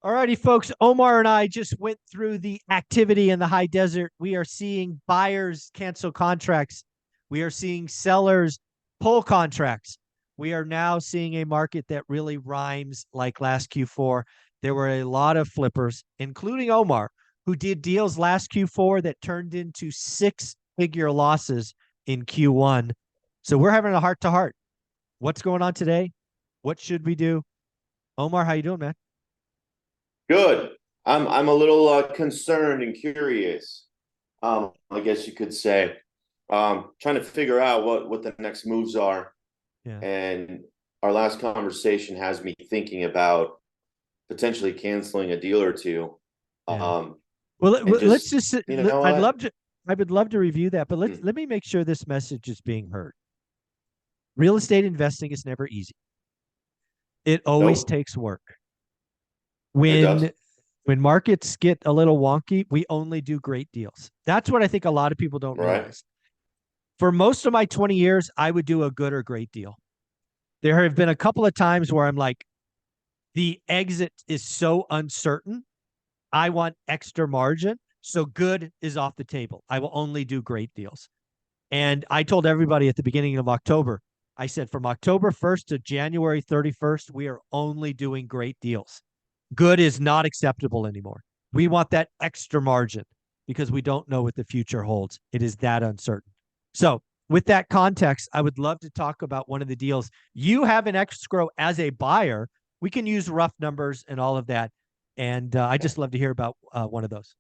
All righty, folks. Omar and I just went through the activity in the high desert. We are seeing buyers cancel contracts. We are seeing sellers pull contracts. We are now seeing a market that really rhymes like last Q4. There were a lot of flippers, including Omar, who did deals last Q4 that turned into six-figure losses in Q1. So we're having a heart to heart. What's going on today? What should we do? Omar, how you doing, man? Good. I'm a little concerned and curious. I guess you could say, trying to figure out what the next moves are. Yeah. And our last conversation has me thinking about potentially canceling a deal or two. Yeah. Um, Well, and let's just just. you know I'd what? love to. I would love to review that, but Hmm, let me make sure this message is being heard. Real estate investing is never easy. It always nope, takes work. it does. When when markets get a little wonky, we only do great deals. That's what I think a lot of people don't Right. realize. For most of my 20 years, I would do a good or great deal. There have been a couple of times where I'm like, the exit is so uncertain. I want extra margin. So good is off the table. I will only do great deals. And I told everybody at the beginning of October, I said from October 1st to January 31st, we are only doing great deals. Good is not acceptable anymore. We want that extra margin because we don't know what the future holds. It is that uncertain. So, with that context, I would love to talk about one of the deals. You have an escrow as a buyer. We can use rough numbers and all of that. And I just love to hear about one of those.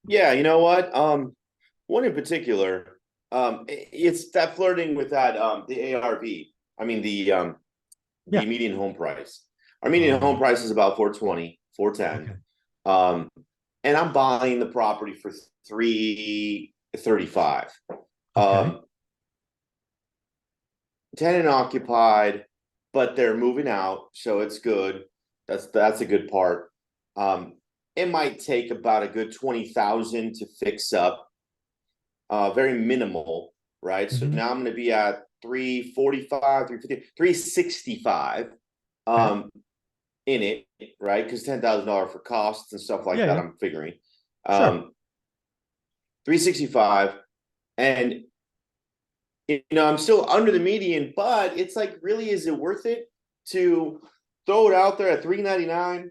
Yeah, you know what? One in particular, it's that flirting with that the ARV. I mean Yeah. the median home price. Our median home Oh, price is about 420, 410. okay. Um, and I'm buying the property for 335. Okay. Um, tenant occupied, but they're moving out, so it's good. That's a good part. Um, it might take about a good 20,000 to fix up. Very minimal, right? So Mm-hmm. now I'm going to be at 345, 350, 365 Okay. um in it, right? Because $10,000 for costs and stuff like Yeah. that, Yeah. I'm figuring. Sure. 365. And I'm still under the median, but it's like, really, is it worth it to throw it out there at 399,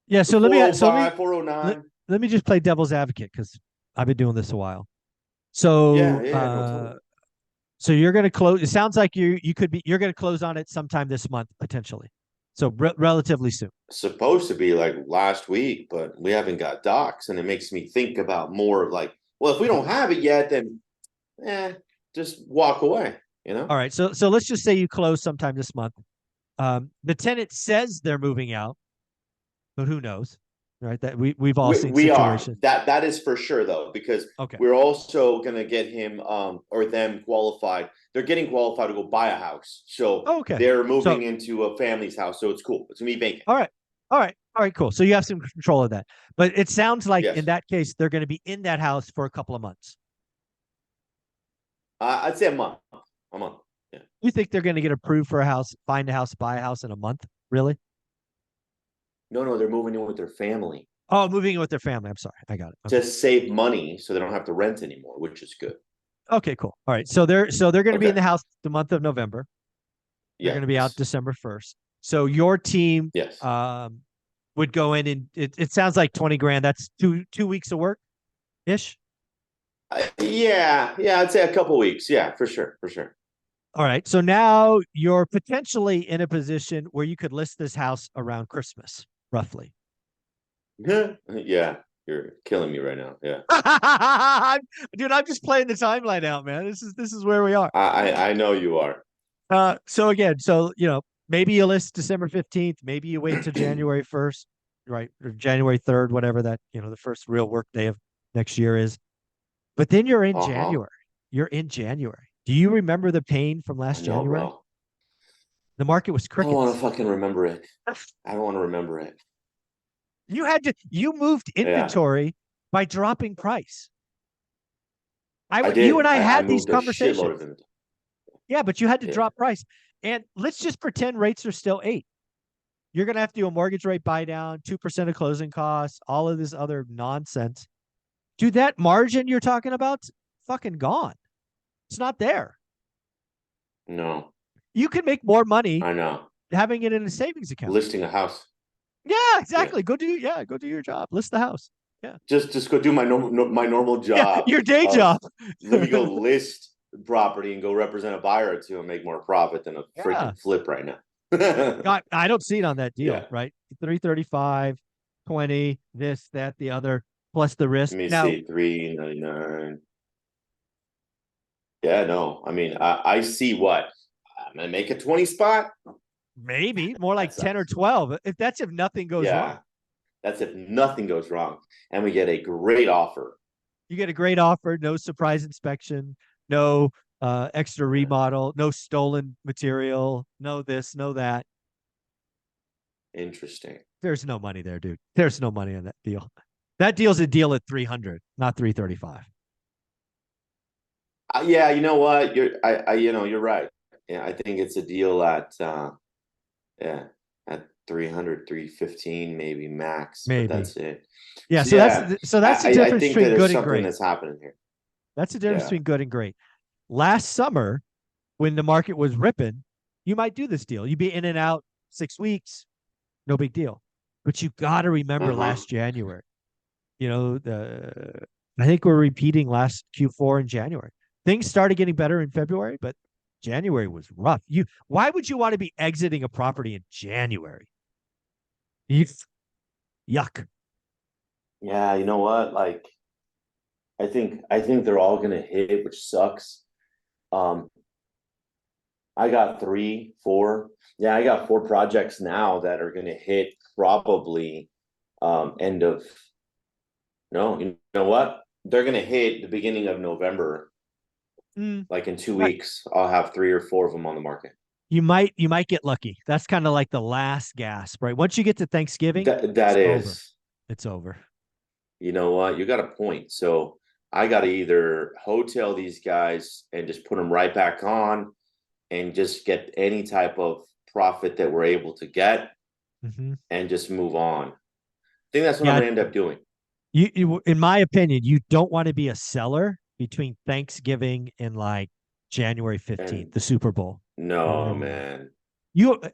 Yeah. the So let me. So let me. 405, Let, 409? let me just play devil's advocate because I've been doing this a while. Yeah, So, yeah, no, totally. so you're going to close. It sounds like you could be. You're going to close on it sometime this month potentially. So relatively soon. Supposed to be like last week, but we haven't got docs, and it makes me think about more of like, well, if we Okay. don't have it yet, then just walk away, you All know? right. So let's just say you close sometime this month. The tenant says they're moving out, but who knows, right? That we've all seen We are. situations. That is for sure though, because Okay. we're also gonna get him or them qualified. They're getting qualified to go buy a house. So Oh, okay. they're So moving into a family's house. So it's cool. It's gonna be vacant. all right. All right. All right. Cool. So you have some control of that. But it sounds like in Yes. that case, they're going to be in that house for a couple of months. I'd say a month. A month. Yeah. You think they're going to get approved for a house, find a house, buy a house in a month? Really? No, no, they're moving in with their family Oh, moving in with their family. I'm sorry. I got it. Okay. to save money so they don't have to rent anymore, which is good. Okay, cool. All right. So they're going to be in Okay. the house the month of November. They're going to be out Yes. December 1st. So your team Yes. would go in and it sounds like 20 grand. That's two weeks of work ish. Yeah. Yeah. I'd say a couple weeks. Yeah, for sure. For sure. All right. So now you're potentially in a position where you could list this house around Christmas, roughly. Yeah. You're killing me right now. Yeah. Dude, I'm just playing the timeline out, man. This is where we are. I know you are. So again, maybe you list December 15th, maybe you wait till January 1st, right? Or January 3rd, whatever that, the first real work day of next year is. But then you're in Uh-huh. January. You're in January. Do you remember the pain from I last know, January? bro. The market was I don't want to crickets. fucking remember it. I don't want to remember it. You moved Yeah, inventory by dropping price. I You and did. I I had these moved a shitload of conversations. them. Yeah, but you had to Yeah. drop price. And let's just pretend rates are still eight. You're going to have to do a mortgage rate buy down, 2% of closing costs, all of this other nonsense. Dude, that margin you're talking about's fucking gone. It's not there. No, You can make more money I know. having it in a savings account. Listing a house. Yeah, Yeah. exactly. Go do your job. List the house. Yeah. Just go do my normal Yeah, job your day of job. let me go list property and go represent a buyer or two and make more profit than a Yeah. freaking flip right now. God, I don't see it on that deal, Yeah. right? 335, 20, this, that, the other, plus the risk. Let me Now, see, 399. Yeah, no. I mean, I see what I'm gonna make a 20 spot. maybe more That like 10 or sucks. 12. If nothing goes Yeah, wrong. that's if nothing goes wrong and we get a great offer. You get a great offer, no surprise inspection, no extra Yeah. remodel, no stolen material, no this, no that. Interesting. There's no money there, dude. There's no money on that deal. That deal's a deal at 300, not 335. Yeah, you know what? You're right. Yeah, I think it's a deal at yeah, at 300, 315 maybe max, but Maybe. that's it. Yeah, So yeah, so that's the I difference think that between there's good and something great. that's happening here. That's the difference Yeah. between good and great. Last summer, when the market was ripping, you might do this deal. You'd be in and out 6 weeks, no big deal. But you got to remember Uh-huh. last January. You know, I think we're repeating last Q4 in January. Things started getting better in February, but January was rough. Why would you want to be exiting a property in January? You, yuck. Yeah, you know what? Like I think they're all gonna hit, which sucks. Um, I got three, four. Yeah, I got four projects now that are gonna hit probably end of no, you know what? They're gonna hit the beginning of November. Mm, Like in two right. weeks, I'll have three or four of them on the market. You might get lucky. That's kind of like the last gasp, right? Once you get to Thanksgiving, That it's over. is, It's over. you know what? You got a point. So I got to either hotel these guys and just put them right back on and just get any type of profit that we're able to get Hmm. and just move on. I think that's what I'm Yeah, gonna end up doing. in my opinion, you don't want to be a seller between Thanksgiving and like January 15th, And the Super Bowl. You no, really, man.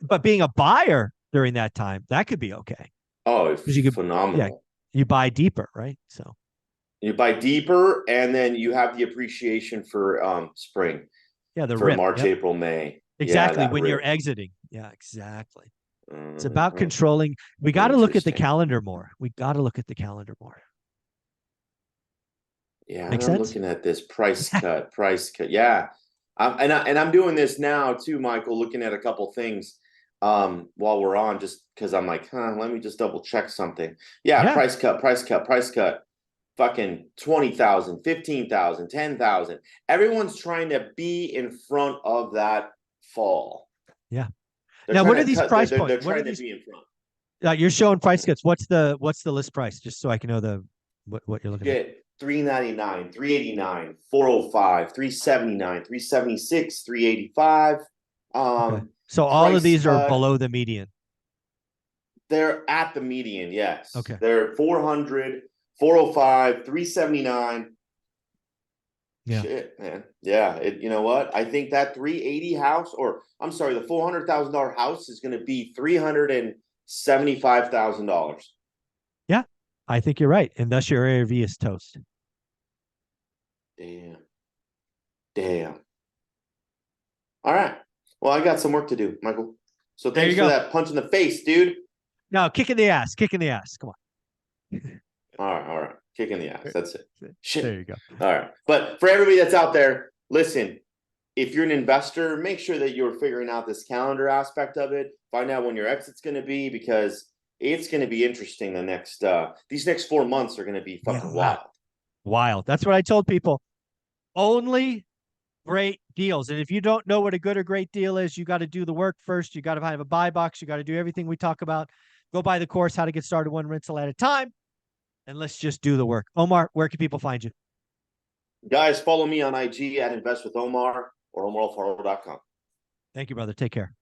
but being a buyer during that time, that could be okay Oh, because you could, yeah, phenomenal. you buy deeper, right? So You buy deeper and then you have the appreciation for spring, yeah, the for rip. March, Yep, April, May. Yeah, exactly. that When you're rip. exiting, yeah, exactly. It's about Mhm. controlling. We got to look at the Interesting. calendar more. We got to look at the calendar more. Yeah, Make and I'm sense? looking at this price cut. Yeah, and I'm doing this now too, Michael. Looking at a couple things while we're on, just because I'm like, let me just double check something. Yeah, Yeah. price cut. Fucking 20,000, 15,000, 10,000. Everyone's trying to be in front of that fall. Yeah. They're Now, what are trying to these cut. price points? They're What are trying to these? be in front. You're showing price cuts. What's the list price? Just so I can know what you're looking at. Get 399, 389, 405, 379, 376, 385. Okay. So all of Price these are cut. below the median. They're at the median, yes. Okay. They're 400, 405, 379. Yeah. Shit, man. Yeah, you know what? I think that 380 house, or I'm sorry, the $400,000 house is going to be $375,000. Yeah. I think you're right. And thus your ARV is toast. Damn. Damn. All right. Well, I got some work to do, Michael. So There you thanks for go. that punch in the face, dude. No, kick in the ass. Kick in the ass. Come on. All right. Kick in the ass. That's it. There Shit. you go. All right. But for everybody that's out there, listen, if you're an investor, make sure that you're figuring out this calendar aspect of it. Find out when your exit's going to be, because it's going to be interesting. These next 4 months are going to be fucking Yeah. wild. Wild. That's what I told people. Only great deals. And if you don't know what a good or great deal is, you got to do the work first. You got to have a buy box. You got to do everything we talk about. Go buy the course, How to Get Started One Rental at a Time. And let's just do the work. Omar, where can people find you? Guys, follow me on IG at Invest with Omar or OmarAlfaro.com. Thank you, brother. Take care.